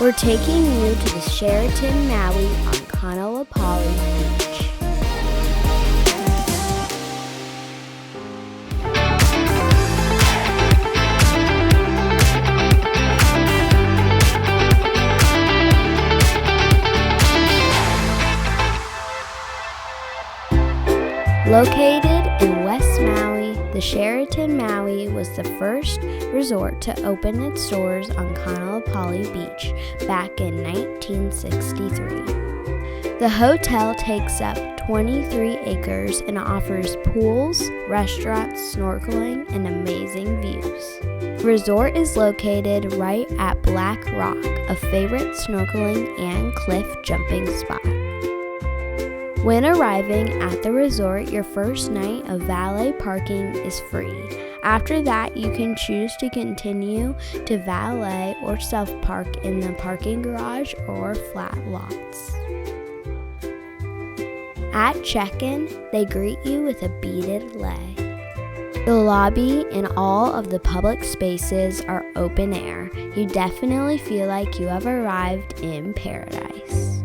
We're taking you to the Sheraton Maui on Kāʻanapali Beach. Located in West Maui, the Sheraton Maui was the first resort to open its doors on Kāʻanapali Beach back in 1963. The hotel takes up 23 acres and offers pools, restaurants, snorkeling, and amazing views. The resort is located right at Black Rock, a favorite snorkeling and cliff jumping spot. When arriving at the resort, your first night of valet parking is free. After that, you can choose to continue to valet or self-park in the parking garage or flat lots. At check-in, they greet you with a beaded lei. The lobby and all of the public spaces are open air. You definitely feel like you have arrived in paradise.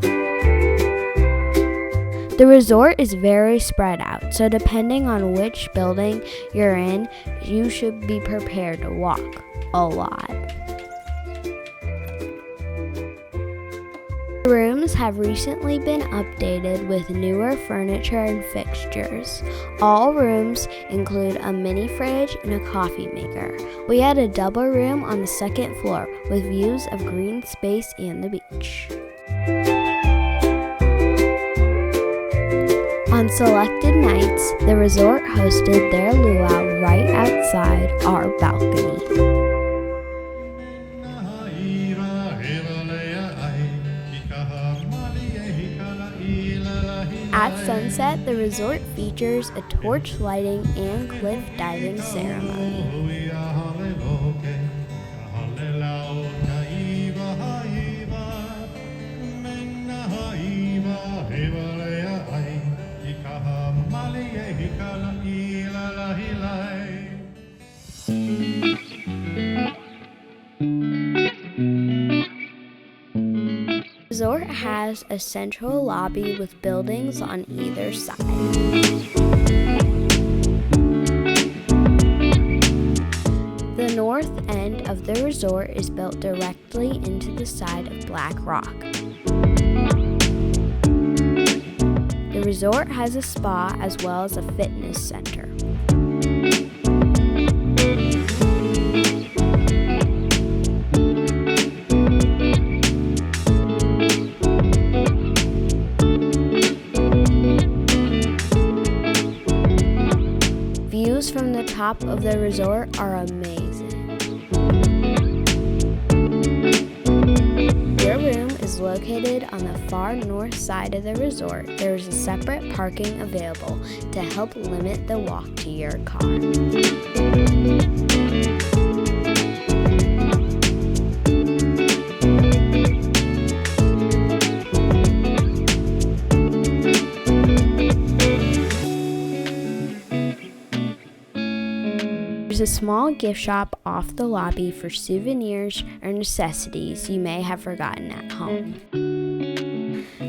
The resort is very spread out, so depending on which building you're in, you should be prepared to walk a lot. The rooms have recently been updated with newer furniture and fixtures. All rooms include a mini fridge and a coffee maker. We had a double room on the second floor with views of green space and the beach. On selected nights, the resort hosted their luau right outside our balcony. At sunset, the resort features a torch lighting and cliff diving ceremony. The resort has a central lobby with buildings on either side. The north end of the resort is built directly into the side of Black Rock. The resort has a spa as well as a fitness center. Views from the top of the resort are amazing. Your room is located on the far north side of the resort. There is a separate parking available to help limit the walk to your car. There's a small gift shop off the lobby for souvenirs or necessities you may have forgotten at home.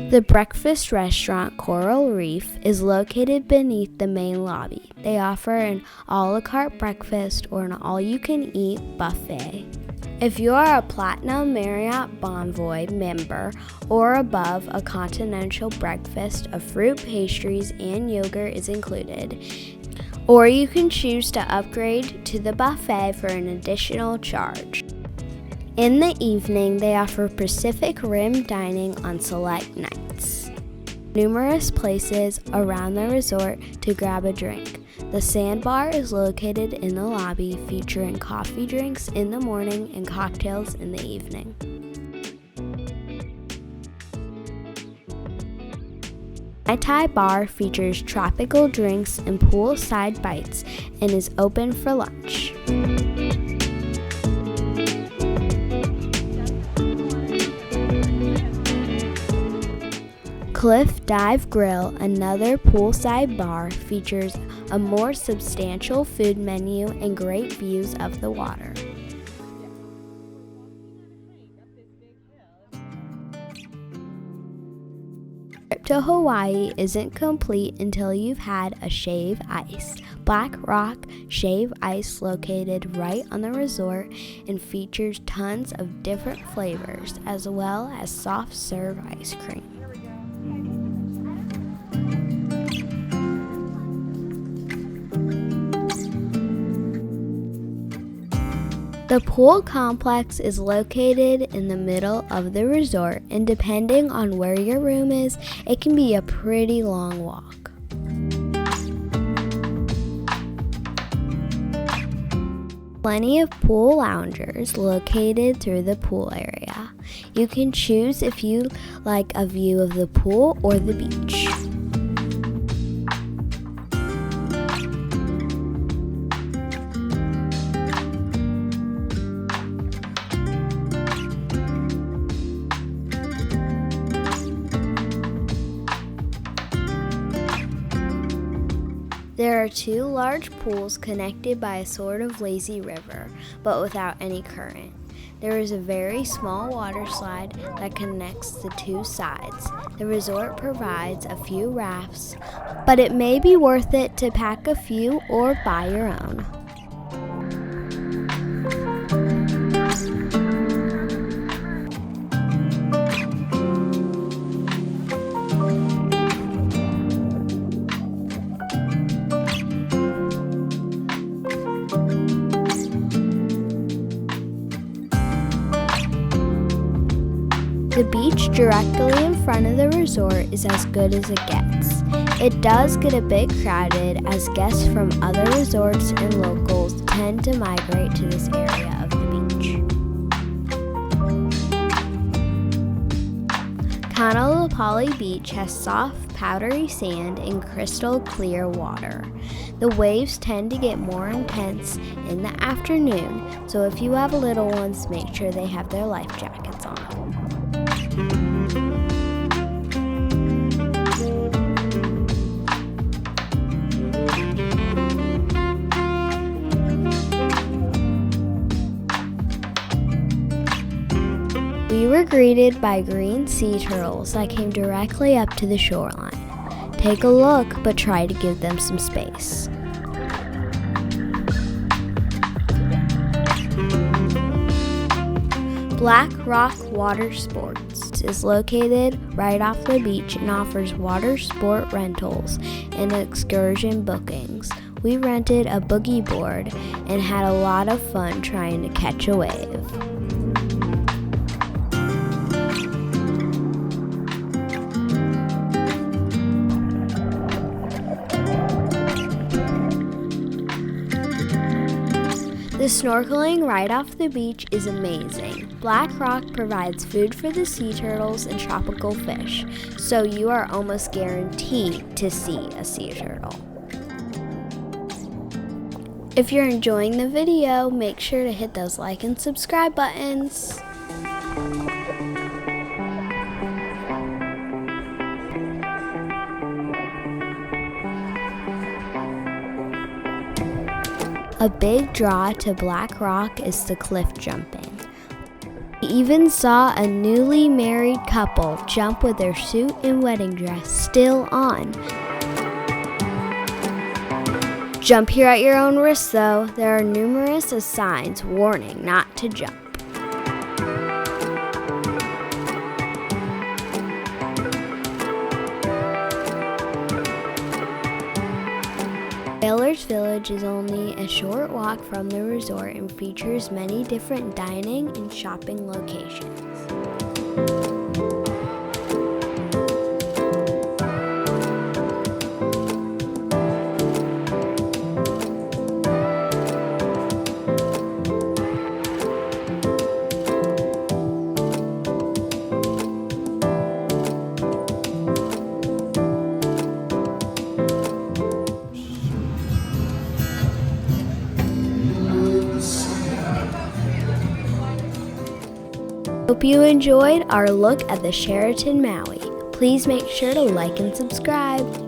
The breakfast restaurant Coral Reef is located beneath the main lobby. They offer an a la carte breakfast or an all-you-can-eat buffet. If you are a Platinum Marriott Bonvoy member or above, a continental breakfast of fruit, pastries, and yogurt is included. Or you can choose to upgrade to the buffet for an additional charge. In the evening, they offer Pacific Rim dining on select nights. Numerous places around the resort to grab a drink. The Sandbar is located in the lobby, featuring coffee drinks in the morning and cocktails in the evening. Mai Tai Bar features tropical drinks and poolside bites and is open for lunch. Cliff Dive Grill, another poolside bar, features a more substantial food menu and great views of the water. to Hawaii isn't complete until you've had a shave ice. Black Rock Shave Ice located right on the resort and features tons of different flavors as well as soft serve ice cream. The pool complex is located in the middle of the resort, and depending on where your room is, it can be a pretty long walk. Plenty of pool loungers located through the pool area. You can choose if you like a view of the pool or the beach. There are 2 large pools connected by a sort of lazy river, but without any current. There is a very small water slide that connects the 2 sides. The resort provides a few rafts, but it may be worth it to pack a few or buy your own. The beach directly in front of the resort is as good as it gets. It does get a bit crowded as guests from other resorts and locals tend to migrate to this area of the beach. Kāʻanapali Beach has soft, powdery sand and crystal clear water. The waves tend to get more intense in the afternoon, so if you have little ones, make sure they have their life jackets on. We were greeted by green sea turtles that came directly up to the shoreline. Take a look, but try to give them some space. Black Rock Water Sports is located right off the beach and offers water sport rentals and excursion bookings. We rented a boogie board and had a lot of fun trying to catch a wave. The snorkeling right off the beach is amazing. Black Rock provides food for the sea turtles and tropical fish, so you are almost guaranteed to see a sea turtle. If you're enjoying the video, make sure to hit those like and subscribe buttons. A big draw to Black Rock is the cliff jumping. We even saw a newly married couple jump with their suit and wedding dress still on. Jump here at your own risk though. There are numerous signs warning not to jump. Beverage Village is only a short walk from the resort and features many different dining and shopping locations. Hope you enjoyed our look at the Sheraton Maui. Please make sure to like and subscribe.